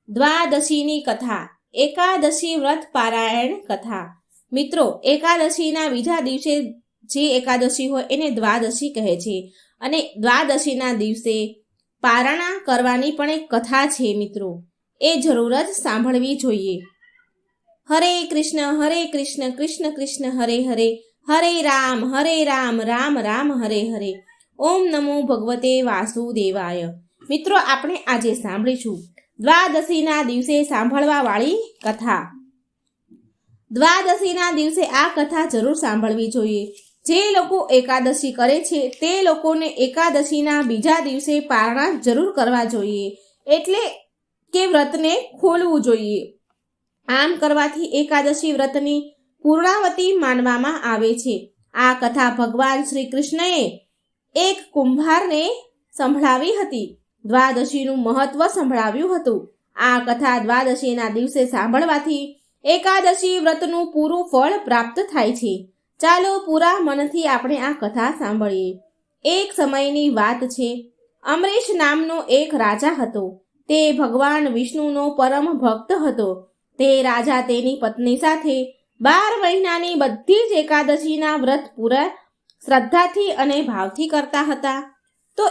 દ્વાદશીની કથા, એકાદશી વ્રત પારાયણ કથા। મિત્રો, એકાદશીના બીજા દિવસે જે એકાદશી હોય એને દ્વાદશી કહે છે અને દ્વાદશીના દિવસે પારણા કરવાની પણ એક કથા છે। મિત્રો, એ જરૂર જ સાંભળવી જોઈએ। હરે કૃષ્ણ કૃષ્ણ કૃષ્ણ હરે હરે, હરે રામ રામ રામ હરે હરે। ઓમ નમો ભગવતે વાસુદેવાય। મિત્રો, આપણે આજે સાંભળીશું દ્વાદશીના દિવસે સાંભળવા વાળી કથા। દ્વાદશીના દિવસે આ કથા જરૂર સાંભળવી જોઈએ। જે લોકો એકાદશી કરે છે તે લોકોને એકાદશીના બીજા દિવસે પારણા જરૂર કરવા જોઈએ, એટલે કે વ્રતને ખોલવું જોઈએ। આમ કરવાથી એકાદશી વ્રતની પૂર્ણાવતી માનવામાં આવે છે। આ કથા ભગવાન શ્રી કૃષ્ણએ એક કુંભારને સંભળાવી હતી। દ્વાદશીનું મહત્વ સંભળાવ્યું હતું। આ કથા દ્વાદશીના દિવસે સાંભળવાથી એકાદશી વ્રતનું પૂરું ફળ પ્રાપ્ત થાય છે। ચાલો પૂરા મનથી આપણે આ કથા સાંભળીએ। એક સમયની વાત છે। અમરીશ નામનો એક રાજા હતો। તે ભગવાન વિષ્ણુનો પરમ ભક્ત હતો। તે રાજા તેની પત્ની સાથે 12 મહિનાની બધી જ એકાદશીના વ્રત પૂરા શ્રદ્ધાથી અને ભાવથી કરતા હતા। તો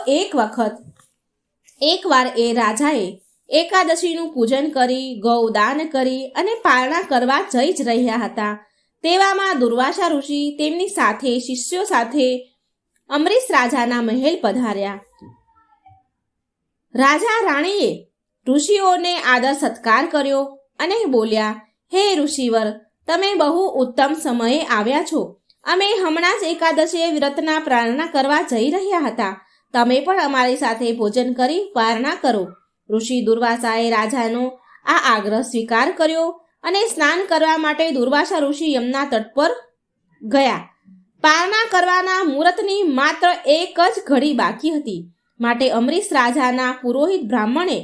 એકવાર એ રાજાએ એકાદશીનું પૂજન કરી, ગૌદાન કરી અને પારણા કરવા જઈ જ રહ્યા હતા। તેવામાં દુર્વાસા ઋષિ તેમની સાથે શિષ્યો સાથે અમરીશ રાજાના મહેલ પધાર્યા। રાજા રાણીએ ઋષિઓને આદર સત્કાર કર્યો અને બોલ્યા, હે ઋષિવર, તમે બહુ ઉત્તમ સમયે આવ્યા છો। અમે હમણાં જ એકાદશી વ્રતના પારણા કરવા જઈ રહ્યા હતા। તમે પણ અમારી સાથે ભોજન કરી પારણા કરો। ઋષિ દુર્વાસાએ રાજાનો આ આગ્રહ સ્વીકાર કર્યો અને સ્નાન કરવા માટે દુર્વાસા ઋષિ યમુના તટ પર ગયા। પારણા કરવાના મુહૂર્તની માત્ર એક જ ઘડી બાકી હતી, માટે અમરીશ રાજાના પુરોહિત બ્રાહ્મણે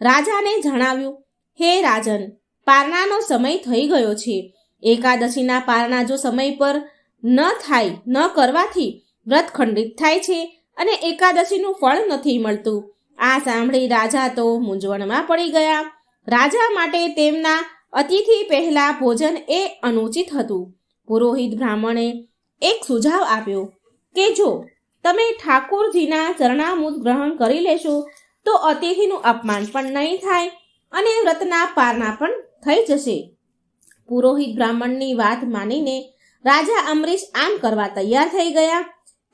રાજાને જણાવ્યું, હે રાજન, પારણાનો સમય થઈ ગયો છે। એકાદશીના પારણા જો સમય પર ન કરવાથી વ્રત ખંડિત થાય છે અને એકાદશીનું ફળ નથી મળતું। આ સાંભળી રાજા તો મૂંઝવણમાં પડી ગયા। રાજા માટે તેમના અતિથિ પહેલા ભોજન એ અનુચિત હતું। પુરોહિત બ્રાહ્મણે એક સુઝાવ આપ્યો કે જો તમે ઠાકોરજીના ચરણામૃત ગ્રહણ કરી લેશો તો અતિથિનું અપમાન પણ નહીં થાય અને વ્રતના પારણા પણ થઈ જશે। પુરોહિત બ્રાહ્મણની વાત માનીને રાજા અમરીશ આમ કરવા તૈયાર થઈ ગયા।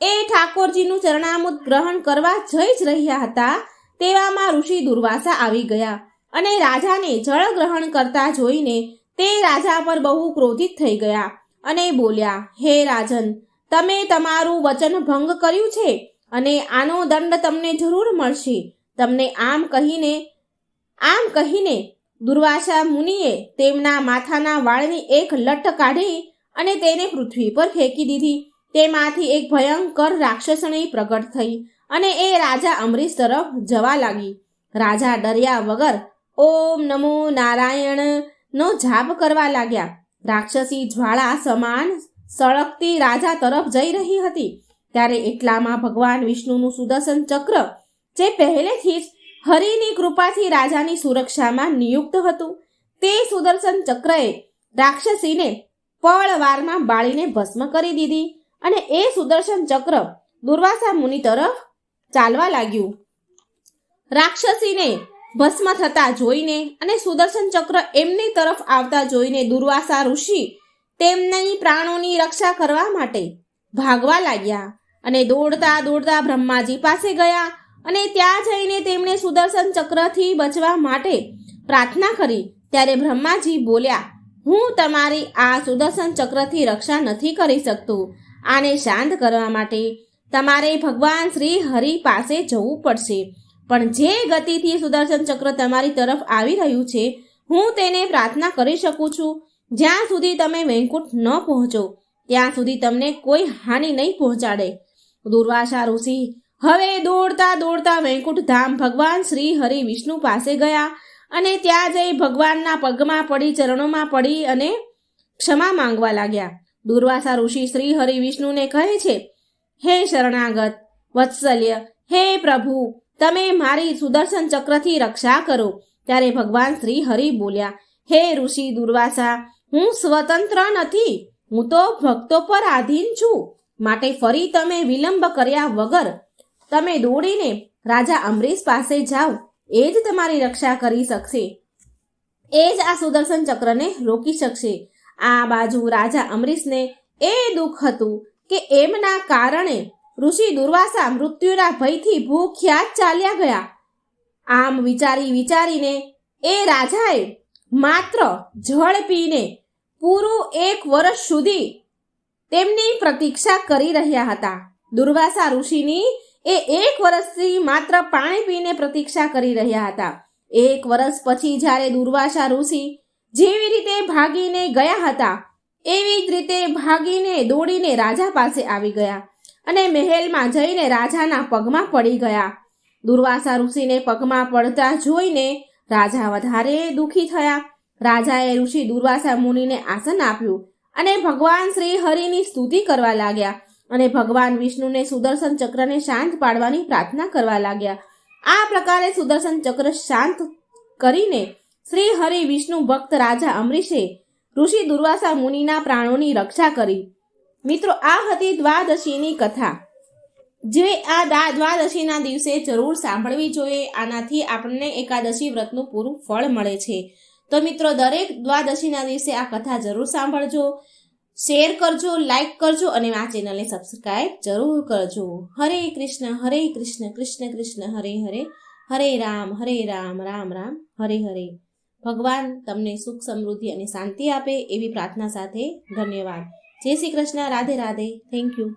એ ઠાકોરજીનું ચરણામૃત ગ્રહણ કરવા જઈ જ રહ્યા હતા, તેવામાં ઋષિ દુર્વાસા આવી ગયા અને રાજાને જળ ગ્રહણ કરતા જોઈને તે રાજા પર બહુ ક્રોધિત થઈ ગયા અને બોલ્યા, હે રાજન, તમે તમારું વચન ભંગ કર્યું છે અને આનો દંડ તમને જરૂર મળશે। તમને આમ કહીને દુર્વાસા મુનિએ તેમના માથાના વાળની એક લટ કાઢી અને તેને પૃથ્વી પર ફેંકી દીધી। તેમાંથી એક ભયંકર રાક્ષસણી પ્રગટ થઈ અને એ રાજા અમરીશ તરફ જવા લાગી। રાજા ડર્યા વગર ઓમ નમો નારાયણ નો જાપ કરવા લાગ્યા। રાક્ષસી જ્વાળા સમાન સળગતી રાજા તરફ જઈ રહી હતી। ત્યારે એટલામાં ભગવાન વિષ્ણુનું સુદર્શન ચક્ર, જે પહેલેથી જ હરિની કૃપાથી રાજાની સુરક્ષામાં નિયુક્ત હતું, તે સુદર્શન ચક્રએ રાક્ષસીને પળવારમાં બાળીને ભસ્મ કરી દીધી અને એ સુદર્શન ચક્ર દુર્વાસા મુનિ તરફ ચાલવા લાગ્યું। રાક્ષસીને ભસ્મ થતા જોઈને અને સુદર્શન ચક્ર એમની તરફ આવતા જોઈને દુર્વાસા ઋષિ તેમની પ્રાણોની રક્ષા કરવા માટે ભાગવા લાગ્યા અને દોડતા દોડતા બ્રહ્માજી પાસે ગયા અને ત્યાં જઈને તેમણે સુદર્શન ચક્રથી બચવા માટે પ્રાર્થના કરી। ત્યારે બ્રહ્માજી બોલ્યા, હું તમારી આ સુદર્શન ચક્રથી રક્ષા નથી કરી શકતો। આને શાંત કરવા માટે તમારે ભગવાન શ્રી હરિ પાસે જવું પડશે, પણ જે ગતિથી સુદર્શન ચક્ર તમારી તરફ આવી રહ્યું છે, હું તેને પ્રાર્થના કરી શકું છું। જ્યાં સુધી તમે વૈકુંઠ ન પહોંચો ત્યાં સુધી તમને કોઈ હાનિ નહીં પહોંચાડે। દુર્વાસા ઋષિ હવે દોડતા દોડતા વૈકુંઠ ધામ ભગવાન શ્રી હરિ વિષ્ણુ પાસે ગયા અને ત્યાં જઈ ભગવાનના પગમાં પડી, ચરણોમાં પડી અને ક્ષમા માંગવા લાગ્યા। દુર્વાસા ઋષિ શ્રી હરિ વિષ્ણુને કહે છે, હે શરણાગત વત્સલ્ય, હે પ્રભુ, તમે મારી સુદર્શન ચક્રથી રક્ષા કરો। ત્યારે ભગવાન શ્રી હરિ બોલ્યા, હે ઋષિ દુર્વાસા, હું સ્વતંત્ર નથી, હું તો ભક્તો પર આધીન છું. માટે ફરી તમે વિલંબ કર્યા વગર તમે દોડીને રાજા અમરીશ પાસે જાઓ, એ જ તમારી રક્ષા કરી શકશે, એ જ આ સુદર્શન ચક્રને રોકી શકશે. આ બાજુ રાજા અમરીશને એ દુઃખ હતું કે એમના કારણે ઋષિ દુર્વાસા મૃત્યુના ભયથી ભૂખ્યા જ ચાલ્યા ગયા. આમ વિચારીને એ રાજાએ માત્ર જળ પીને પૂરું 1 વર્ષ સુધી તેમની પ્રતીક્ષા કરી રહ્યા હતા. દુર્વાસા ઋષિની એ 1 વર્ષથી માત્ર પાણી પીને પ્રતીક્ષા કરી રહ્યા હતા. 1 વર્ષ પછી જ્યારે દુર્વાસા ઋષિ જેવી રીતે ભાગીને ગયા હતા એવી જ રીતે ભાગીને દોડીને રાજા પાસે આવી ગયા અને મહેલમાં જઈને રાજાના પગમાં પડી ગયા. દુર્વાસા ઋષિને પગમાં પડતા જોઈને રાજા વધારે દુઃખી થયા. રાજાએ ઋષિ દુર્વાસા મુનિને આસન આપ્યું અને ભગવાન શ્રી હરિની સ્તુતિ કરવા લાગ્યા અને ભગવાન વિષ્ણુને સુદર્શન ચક્રને શાંત પાડવાની પ્રાર્થના કરવા લાગ્યા. આ પ્રકારે સુદર્શન ચક્ર શાંત કરીને શ્રી હરિ વિષ્ણુ ભક્ત રાજા અમરીશે ઋષિ દુર્વાસા મુનિના પ્રાણોની રક્ષા કરી. મિત્રો, આ હતી દ્વાદશીની કથા, જે આ દ્વાદશીના દિવસે જરૂર સાંભળવી જોઈએ. આનાથી આપણને એકાદશી વ્રતનું પૂરું ફળ મળે છે. તો મિત્રો, દરેક દ્વાદશીના દિવસે આ કથા જરૂર સાંભળજો, શેર કરજો, લાઈક કરજો અને આ ચેનલને સબસ્ક્રાઈબ જરૂર કરજો. હરે કૃષ્ણ કૃષ્ણ કૃષ્ણ હરે હરે, હરે રામ રામ રામ હરે હરે. ભગવાન તમને સુખ, સમૃદ્ધિ અને શાંતિ આપે એવી પ્રાર્થના સાથે ધન્યવાદ. જય શ્રી કૃષ્ણ. રાધે રાધે. Thank you.